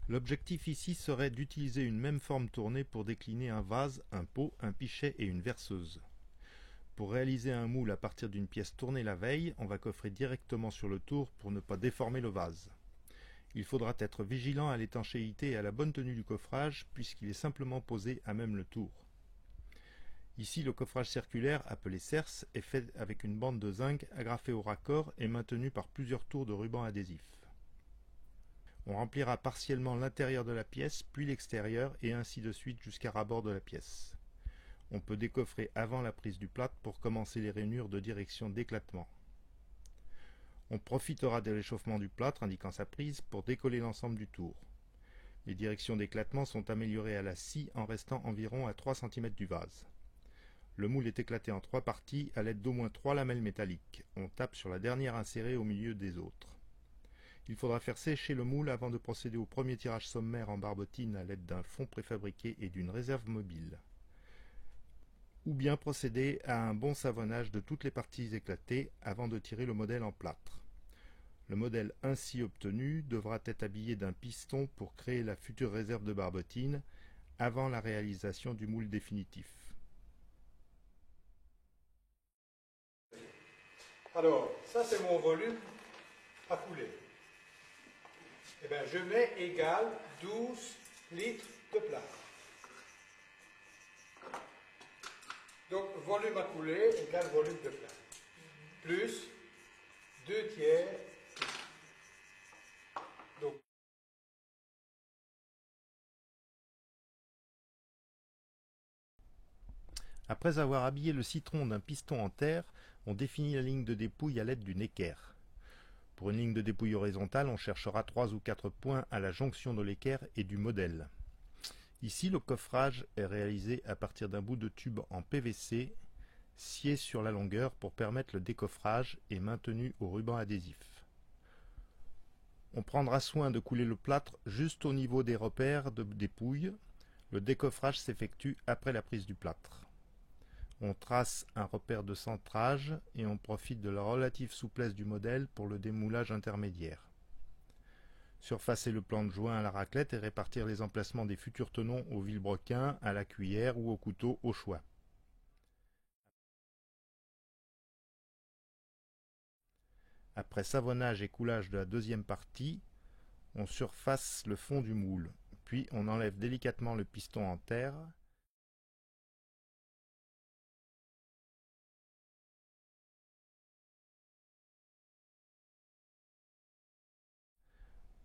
L'objectif ici serait d'utiliser une même forme tournée pour décliner un vase, un pot, un pichet et une verseuse. Pour réaliser un moule à partir d'une pièce tournée la veille, on va coffrer directement sur le tour pour ne pas déformer le vase. Il faudra être vigilant à l'étanchéité et à la bonne tenue du coffrage puisqu'il est simplement posé à même le tour. Ici, le coffrage circulaire, appelé cerce, est fait avec une bande de zinc agrafée au raccord et maintenue par plusieurs tours de ruban adhésif. On remplira partiellement l'intérieur de la pièce, puis l'extérieur, et ainsi de suite jusqu'à ras-bord de la pièce. On peut décoffrer avant la prise du plâtre pour commencer les rainures de direction d'éclatement. On profitera de l'échauffement du plâtre indiquant sa prise pour décoller l'ensemble du tour. Les directions d'éclatement sont améliorées à la scie en restant environ à 3 cm du vase. Le moule est éclaté en 3 parties à l'aide d'au moins 3 lamelles métalliques. On tape sur la dernière insérée au milieu des autres. Il faudra faire sécher le moule avant de procéder au premier tirage sommaire en barbotine à l'aide d'un fond préfabriqué et d'une réserve mobile. Ou bien procéder à un bon savonnage de toutes les parties éclatées avant de tirer le modèle en plâtre. Le modèle ainsi obtenu devra être habillé d'un piston pour créer la future réserve de barbotine avant la réalisation du moule définitif. Alors, ça c'est mon volume à couler. Eh bien, je mets égal 12 litres de plâtre. Donc, volume à couler égale volume de plâtre. Plus 2 tiers. Donc, Après avoir habillé le citron d'un piston en terre, on définit la ligne de dépouille à l'aide d'une équerre. Pour une ligne de dépouille horizontale, on cherchera 3 ou 4 points à la jonction de l'équerre et du modèle. Ici, le coffrage est réalisé à partir d'un bout de tube en PVC scié sur la longueur pour permettre le décoffrage et maintenu au ruban adhésif. On prendra soin de couler le plâtre juste au niveau des repères de dépouille. Le décoffrage s'effectue après la prise du plâtre. On trace un repère de centrage et on profite de la relative souplesse du modèle pour le démoulage intermédiaire. Surfacer le plan de joint à la raclette et répartir les emplacements des futurs tenons au vilebrequin, à la cuillère ou au couteau au choix. Après savonnage et coulage de la deuxième partie, on surface le fond du moule, puis on enlève délicatement le piston en terre.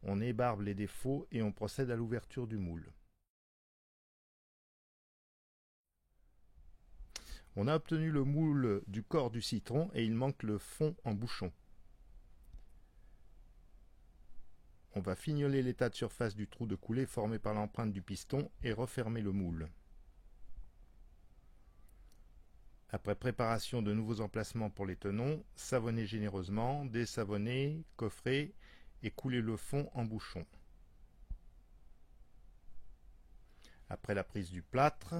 On ébarbe les défauts et on procède à l'ouverture du moule. On a obtenu le moule du corps du citron et il manque le fond en bouchon. On va fignoler l'état de surface du trou de coulée formé par l'empreinte du piston et refermer le moule. Après préparation de nouveaux emplacements pour les tenons, savonner généreusement, désavonner, coffrer et couler le fond en bouchon. Après la prise du plâtre,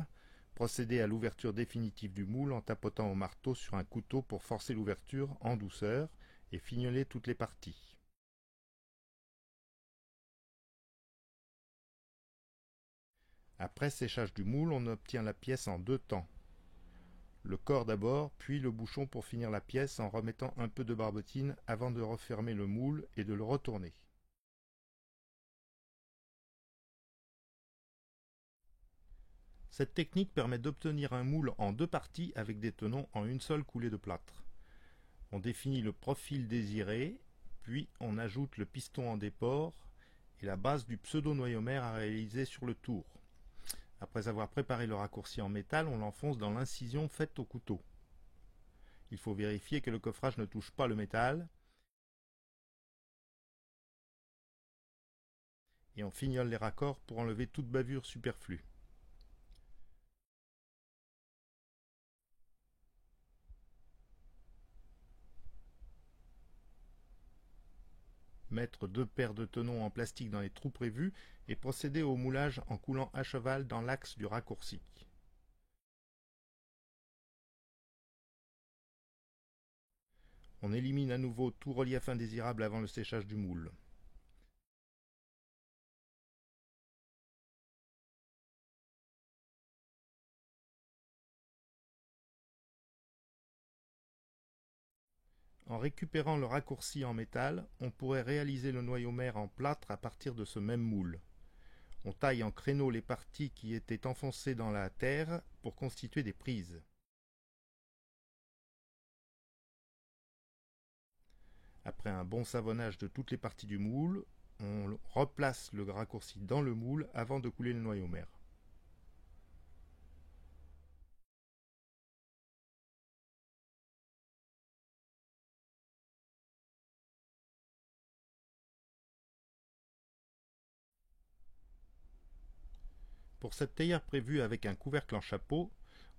procéder à l'ouverture définitive du moule en tapotant au marteau sur un couteau pour forcer l'ouverture en douceur et fignoler toutes les parties. Après séchage du moule, on obtient la pièce en 2 temps. Le corps d'abord, puis le bouchon pour finir la pièce en remettant un peu de barbotine avant de refermer le moule et de le retourner. Cette technique permet d'obtenir un moule en 2 parties avec des tenons en une seule coulée de plâtre. On définit le profil désiré, puis on ajoute le piston en déport et la base du pseudo-noyomère à réaliser sur le tour. Après avoir préparé le raccourci en métal, on l'enfonce dans l'incision faite au couteau. Il faut vérifier que le coffrage ne touche pas le métal et on fignole les raccords pour enlever toute bavure superflue. Mettre 2 paires de tenons en plastique dans les trous prévus et procéder au moulage en coulant à cheval dans l'axe du raccourci. On élimine à nouveau tout relief indésirable avant le séchage du moule. En récupérant le raccourci en métal, on pourrait réaliser le noyau mère en plâtre à partir de ce même moule. On taille en créneaux les parties qui étaient enfoncées dans la terre pour constituer des prises. Après un bon savonnage de toutes les parties du moule, on replace le raccourci dans le moule avant de couler le noyau mère. Pour cette théière prévue avec un couvercle en chapeau,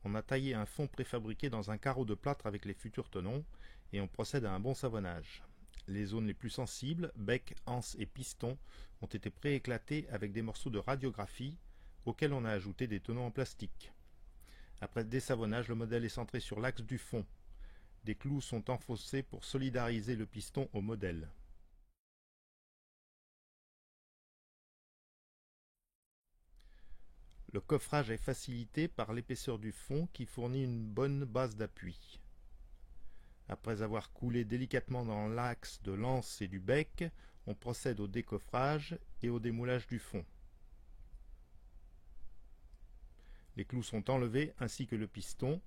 on a taillé un fond préfabriqué dans un carreau de plâtre avec les futurs tenons et on procède à un bon savonnage. Les zones les plus sensibles, bec, anse et piston, ont été prééclatées avec des morceaux de radiographie auxquels on a ajouté des tenons en plastique. Après désavonnage, le modèle est centré sur l'axe du fond. Des clous sont enfoncés pour solidariser le piston au modèle. Le coffrage est facilité par l'épaisseur du fond qui fournit une bonne base d'appui. Après avoir coulé délicatement dans l'axe de l'anse et du bec, on procède au décoffrage et au démoulage du fond. Les clous sont enlevés ainsi que le piston.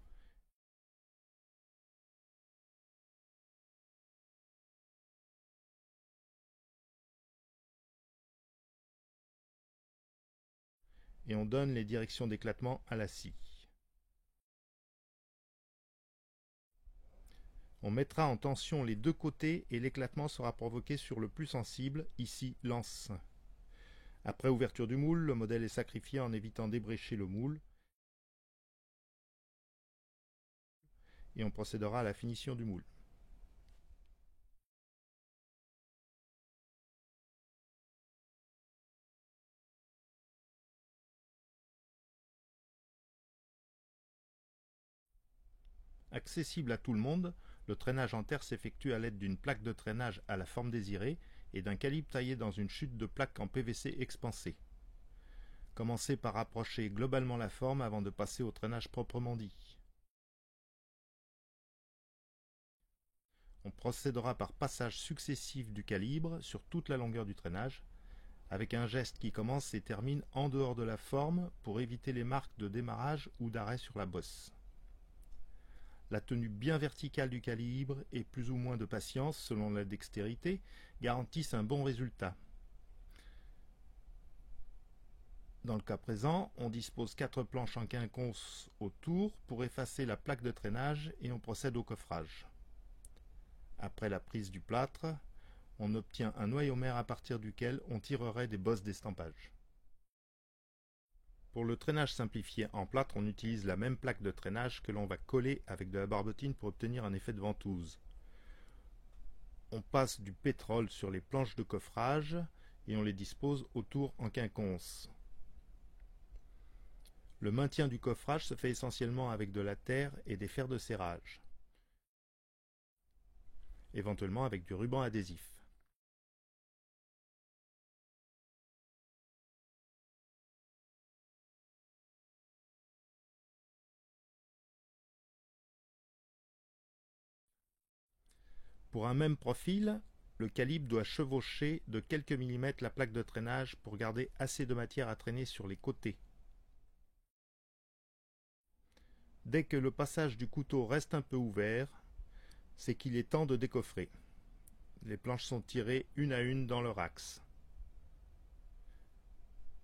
Et on donne les directions d'éclatement à la scie. On mettra en tension les deux côtés et l'éclatement sera provoqué sur le plus sensible, ici l'anse. Après ouverture du moule, le modèle est sacrifié en évitant d'ébrécher le moule et on procédera à la finition du moule. Accessible à tout le monde, le traînage en terre s'effectue à l'aide d'une plaque de traînage à la forme désirée et d'un calibre taillé dans une chute de plaque en PVC expansé. Commencez par approcher globalement la forme avant de passer au traînage proprement dit. On procédera par passage successif du calibre sur toute la longueur du traînage, avec un geste qui commence et termine en dehors de la forme pour éviter les marques de démarrage ou d'arrêt sur la bosse. La tenue bien verticale du calibre et plus ou moins de patience selon la dextérité garantissent un bon résultat. Dans le cas présent, on dispose 4 planches en quinconce autour pour effacer la plaque de traînage et on procède au coffrage. Après la prise du plâtre, on obtient un noyau mère à partir duquel on tirerait des bosses d'estampage. Pour le traînage simplifié en plâtre, on utilise la même plaque de traînage que l'on va coller avec de la barbotine pour obtenir un effet de ventouse. On passe du pétrole sur les planches de coffrage et on les dispose autour en quinconce. Le maintien du coffrage se fait essentiellement avec de la terre et des fers de serrage, éventuellement avec du ruban adhésif. Pour un même profil, le calibre doit chevaucher de quelques millimètres la plaque de traînage pour garder assez de matière à traîner sur les côtés. Dès que le passage du couteau reste un peu ouvert, c'est qu'il est temps de décoffrer. Les planches sont tirées une à une dans leur axe.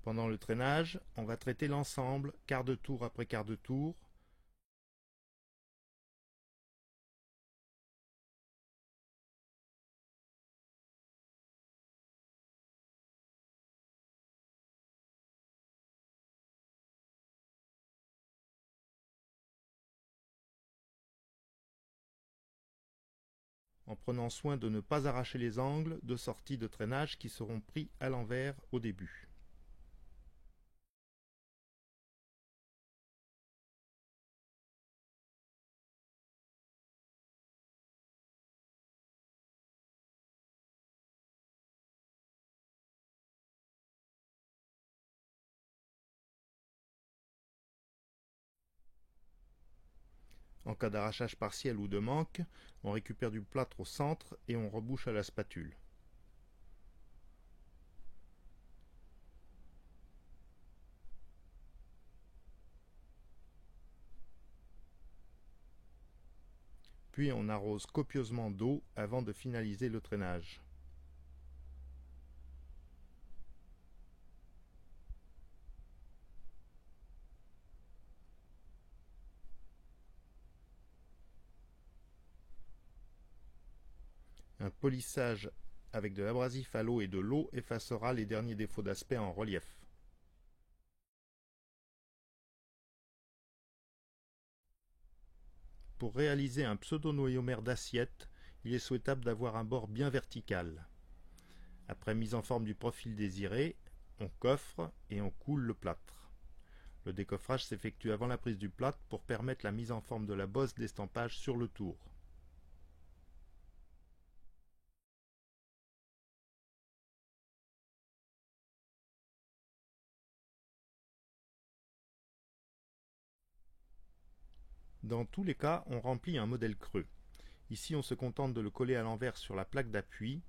Pendant le traînage, on va traiter l'ensemble, quart de tour après quart de tour. En prenant soin de ne pas arracher les angles de sortie de traînage qui seront pris à l'envers au début. En cas d'arrachage partiel ou de manque, on récupère du plâtre au centre et on rebouche à la spatule. Puis on arrose copieusement d'eau avant de finaliser le traînage. Un polissage avec de l'abrasif à l'eau et de l'eau effacera les derniers défauts d'aspect en relief. Pour réaliser un pseudo-noyomère d'assiette, il est souhaitable d'avoir un bord bien vertical. Après mise en forme du profil désiré, on coffre et on coule le plâtre. Le décoffrage s'effectue avant la prise du plâtre pour permettre la mise en forme de la bosse d'estampage sur le tour. Dans tous les cas, on remplit un modèle creux. Ici, on se contente de le coller à l'envers sur la plaque d'appui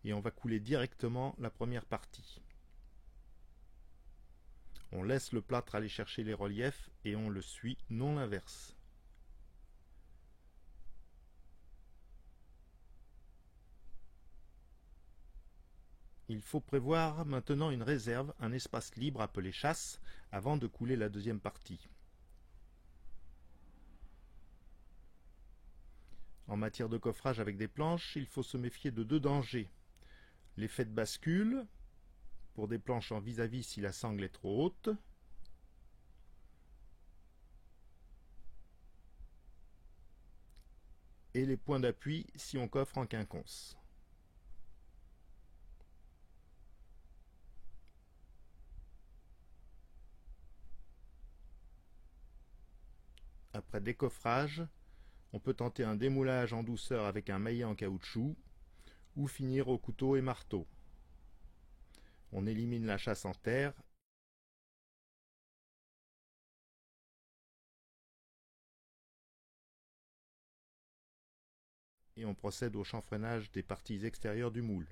et on va couler directement la première partie. On laisse le plâtre aller chercher les reliefs et on le suit, non l'inverse. Il faut prévoir maintenant une réserve, un espace libre appelé chasse, avant de couler la deuxième partie. En matière de coffrage avec des planches, il faut se méfier de deux dangers. L'effet de bascule, pour des planches en vis-à-vis si la sangle est trop haute, et les points d'appui si on coffre en quinconce. Après décoffrage, on peut tenter un démoulage en douceur avec un maillet en caoutchouc ou finir au couteau et marteau. On élimine la chasse en terre et on procède au chanfreinage des parties extérieures du moule.